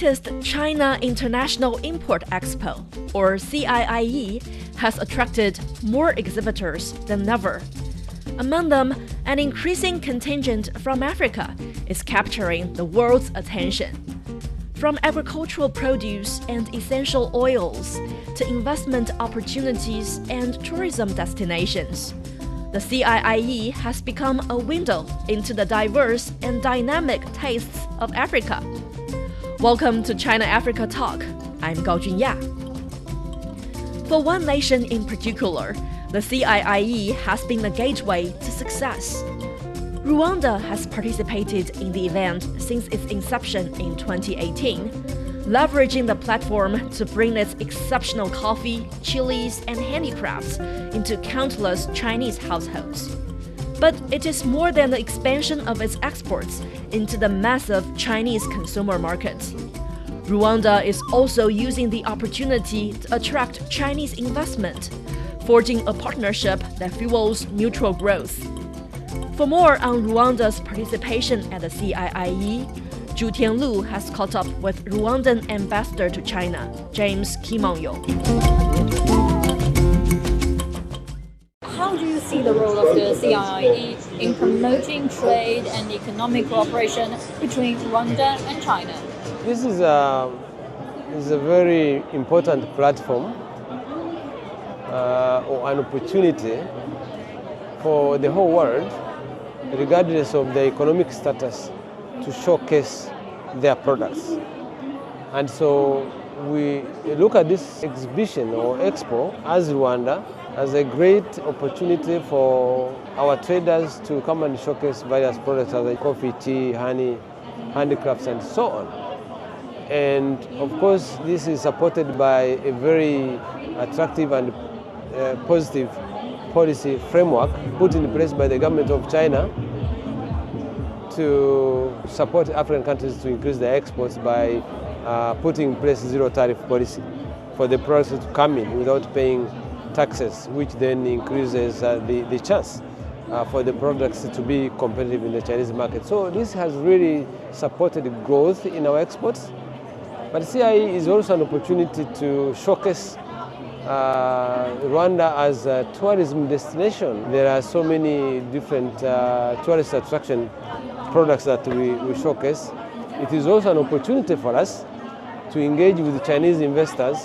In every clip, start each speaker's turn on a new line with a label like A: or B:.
A: latest China International Import Expo, or CIIE, has attracted more exhibitors than ever. Among them, an increasing contingent from Africa is capturing the world's attention. From agricultural produce and essential oils to investment opportunities and tourism destinations, the CIIE has become a window into the diverse and dynamic tastes of Africa. Welcome to China-Africa Talk. I'm Gao Junya. For one nation in particular, the CIIE has been the gateway to success. Rwanda has participated in the event since its inception in 2018, leveraging the platform to bring its exceptional coffee, chilies, and handicrafts into countless Chinese households. But it is more than the expansion of its exports into the massive Chinese consumer market. Rwanda is also using the opportunity to attract Chinese investment, forging a partnership that fuels mutual growth. For more on Rwanda's participation at the CIIE, Zhu Tianlu has caught up with Rwandan Ambassador to China, James Kimonyo.
B: How do you see the role of the CIIE in promoting trade and economic cooperation between Rwanda and China?
C: This is a very important platform or an opportunity for the whole world, regardless of their economic status, to showcase their products. And so we look at this exhibition or expo as Rwanda as a great opportunity for our traders to come and showcase various products like coffee, tea, honey, handicrafts, and so on. And of course, this is supported by a very attractive and positive policy framework put in place by the government of China to support African countries to increase their exports by putting in place zero tariff policy for the products to come in without paying taxes, which then increases the chance for the products to be competitive in the Chinese market. So this has really supported growth in our exports. But CIIE is also an opportunity to showcase Rwanda as a tourism destination. There are so many different tourist attraction products that we showcase. It is also an opportunity for us to engage with Chinese investors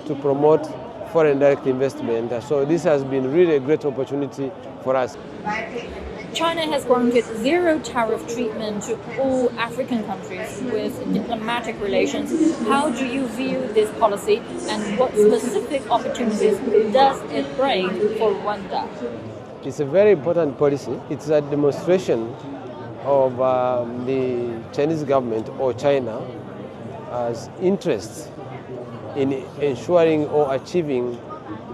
C: to promote foreign direct investment. So this has been really a great opportunity for us.
B: China has granted zero tariff treatment to all African countries with diplomatic relations. How do you view this policy and what specific opportunities does it bring for Rwanda?
C: It's a very important policy. It's a demonstration of the Chinese government or China's interest in ensuring or achieving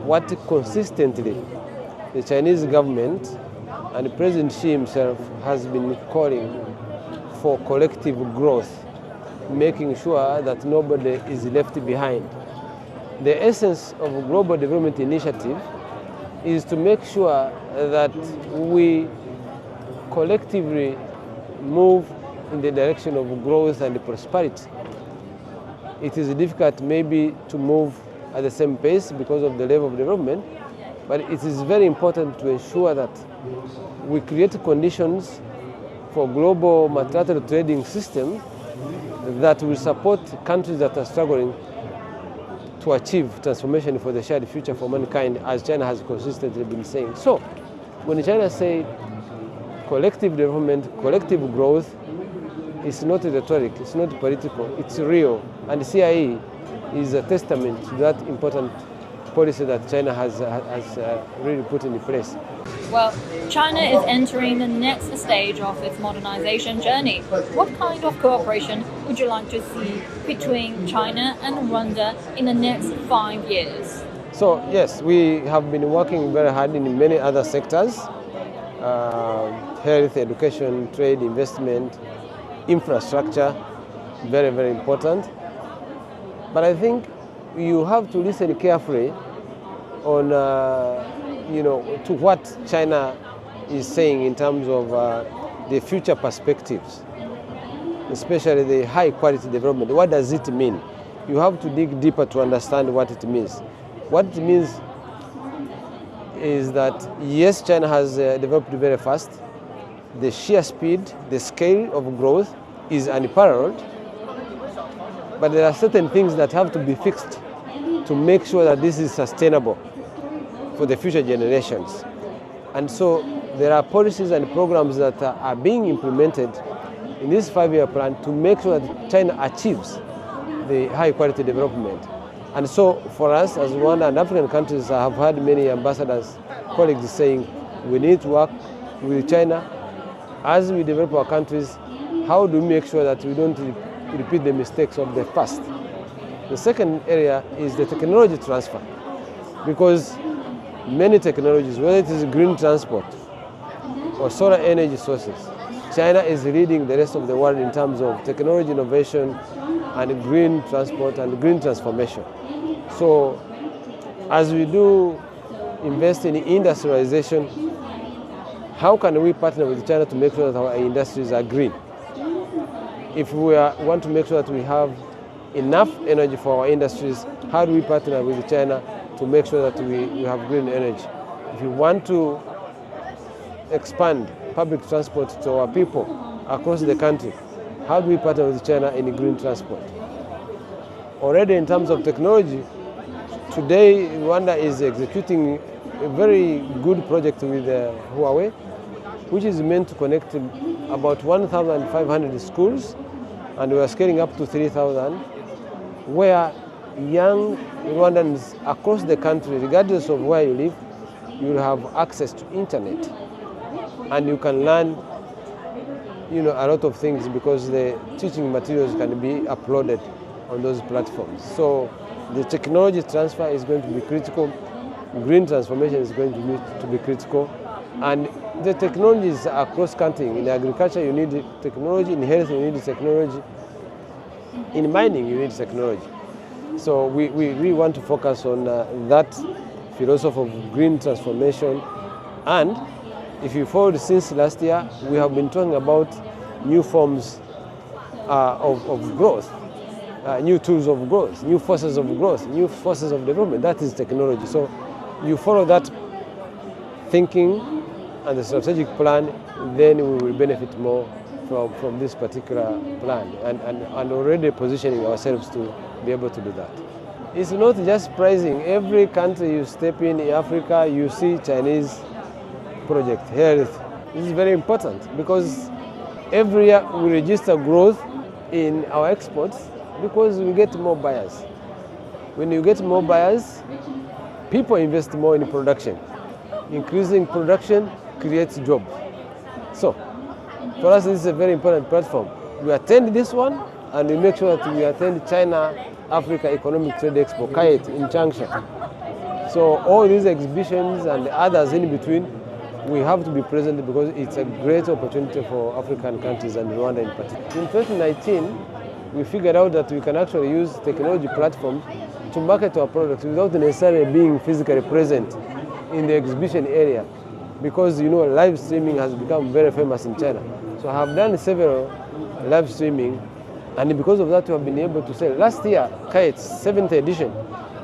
C: what consistently the Chinese government and President Xi himself has been calling for collective growth, making sure that nobody is left behind. The essence of a global development initiative is to make sure that we collectively move in the direction of growth and prosperity. It is difficult maybe to move at the same pace because of the level of development, but it is very important to ensure that we create conditions for global multilateral trading system that will support countries that are struggling to achieve transformation for the shared future for mankind, as China has consistently been saying. So, when China says collective development, collective growth, it's not rhetoric, it's not political, it's real. And the CIIE is a testament to that important policy that China has really put in place.
B: Well, China is entering the next stage of its modernization journey. What kind of cooperation would you like to see between China and Rwanda in the next 5 years?
C: So yes, we have been working very hard in many other sectors, health, education, trade, investment, infrastructure, very, very important. But I think you have to listen carefully on, to what China is saying in terms of the future perspectives. especially the high quality development. What does it mean? You have to dig deeper to understand what it means. What it means is that, yes, China has developed very fast. The sheer speed, the scale of growth is unparalleled. But there are certain things that have to be fixed to make sure that this is sustainable for the future generations. And so there are policies and programs that are being implemented in this 5-year plan to make sure that China achieves the high quality development. And so for us as Rwanda and African countries, I have had many ambassadors, colleagues saying we need to work with China as we develop our countries. How do we make sure that we don't repeat the mistakes of the past? The second area is the technology transfer, because many technologies, whether it is green transport or solar energy sources, China is leading the rest of the world in terms of technology innovation and green transport and green transformation. So as we do invest in industrialization, how can we partner with China to make sure that our industries are green? If we want to make sure that we have enough energy for our industries, how do we partner with China to make sure that we have green energy? If we want to expand public transport to our people across the country, how do we partner with China in green transport? Already in terms of technology, today Rwanda is executing a very good project with Huawei, which is meant to connect about 1,500 schools, and we are scaling up to 3,000, where young Rwandans across the country, regardless of where you live, you will have access to internet, and you can learn a lot of things because the teaching materials can be uploaded on those platforms. So the technology transfer is going to be critical, green transformation is going to be critical, and the technologies are cross-cutting. In agriculture you need technology, in health you need technology, in mining you need technology. So we really want to focus on that philosophy of green transformation. And if you followed since last year, we have been talking about new forms of growth, new tools of growth, new forces of growth, new forces of development. That is technology. So you follow that thinking and the strategic plan, then we will benefit more from this particular plan, and already positioning ourselves to be able to do that. It's not just pricing. Every country you step in Africa, you see Chinese project, health. This is very important because every year we register growth in our exports because we get more buyers. When you get more buyers, people invest more in production. Increasing production creates jobs. So for us, this is a very important platform. We attend this one, and we make sure that we attend China Africa Economic Trade Expo, CIIE, in Changsha. So all these exhibitions and others in between, we have to be present because it's a great opportunity for African countries and Rwanda in particular. In 2019, we figured out that we can actually use technology platforms to market our products without necessarily being physically present in the exhibition area, because live streaming has become very famous in China. So I have done several live streaming, and because of that we have been able to sell. Last year, CIIE's 7th edition,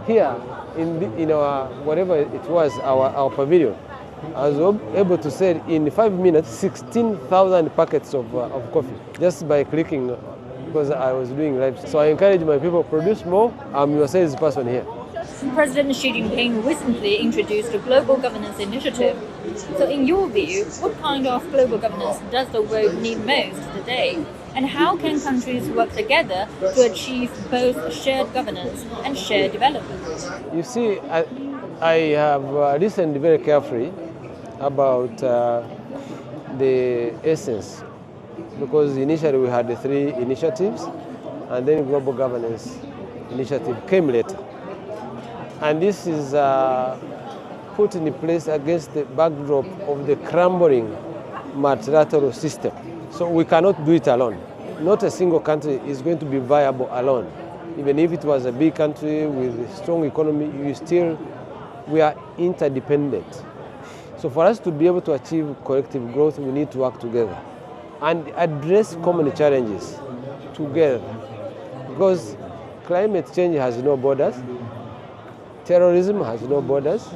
C: here in our, whatever it was, our pavilion, I was able to sell in 5 minutes 16,000 packets of coffee just by clicking, because I was doing live. So I encourage my people, produce more. I'm your salesperson here.
B: President Xi Jinping recently introduced a global governance initiative. So in your view, what kind of global governance does the world need most today? And how can countries work together to achieve both shared governance and shared development?
C: You see, I have listened very carefully about the essence, because initially we had the 3 initiatives, and then global governance initiative came later. And this is put in place against the backdrop of the crumbling multilateral system. So we cannot do it alone. Not a single country is going to be viable alone. Even if it was a big country with a strong economy, we are interdependent. So for us to be able to achieve collective growth, we need to work together and address common challenges. together, because climate change has no borders, terrorism has no borders,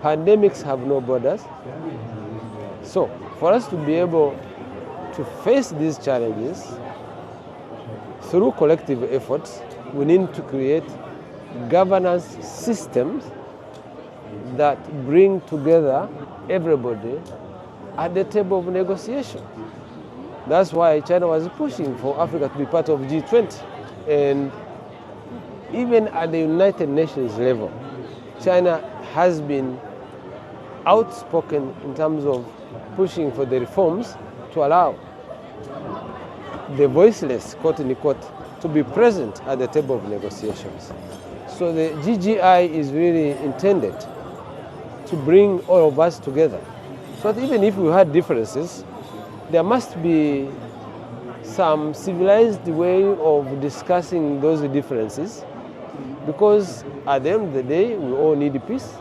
C: pandemics have no borders. So for us to be able to face these challenges through collective efforts, we need to create governance systems that bring together everybody at the table of negotiation. That's why China was pushing for Africa to be part of G20. And even at the United Nations level, China has been outspoken in terms of pushing for the reforms to allow the voiceless, quote unquote, to be present at the table of negotiations. So the GGI is really intended to bring all of us together. So that even if we had differences, there must be some civilized way of discussing those differences, because at the end of the day, we all need peace,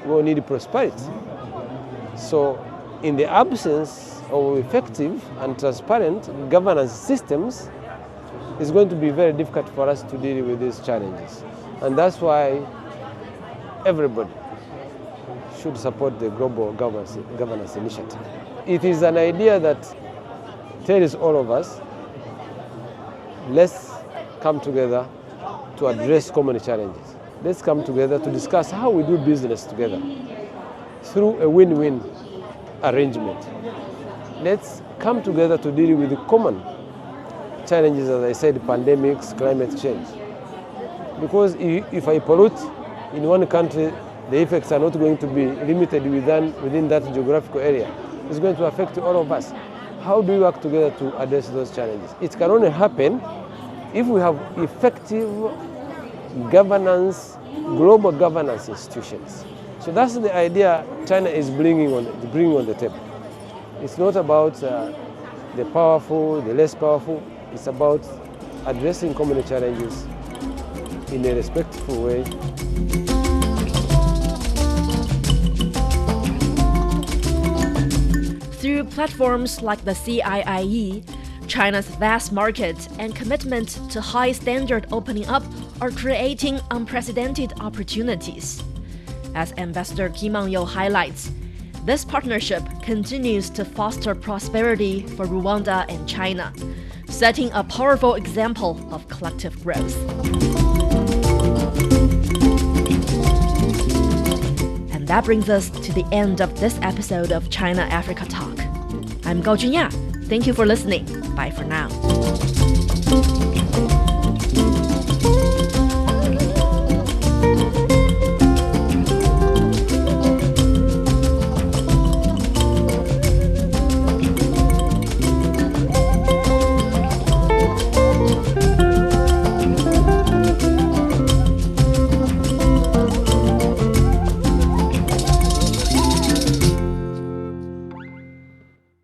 C: we all need prosperity. So in the absence of effective and transparent governance systems, it's going to be very difficult for us to deal with these challenges. And that's why everybody should support the Global Governance Initiative. It is an idea that tells all of us, let's come together to address common challenges. Let's come together to discuss how we do business together through a win-win arrangement. Let's come together to deal with the common challenges, as I said, pandemics, climate change. Because if I pollute in one country, the effects are not going to be limited within that geographical area. It's going to affect all of us. How do we work together to address those challenges? It can only happen if we have effective governance, global governance institutions. So that's the idea China is bringing on the table. It's not about the powerful, the less powerful. It's about addressing common challenges in a respectful way.
A: Through platforms like the CIIE, China's vast market and commitment to high standard opening up are creating unprecedented opportunities. As Ambassador Kimonyo highlights, this partnership continues to foster prosperity for Rwanda and China, setting a powerful example of collective growth. And that brings us to the end of this episode of China Africa Talk. I'm Gao Junya. Thank you for listening. Bye for now.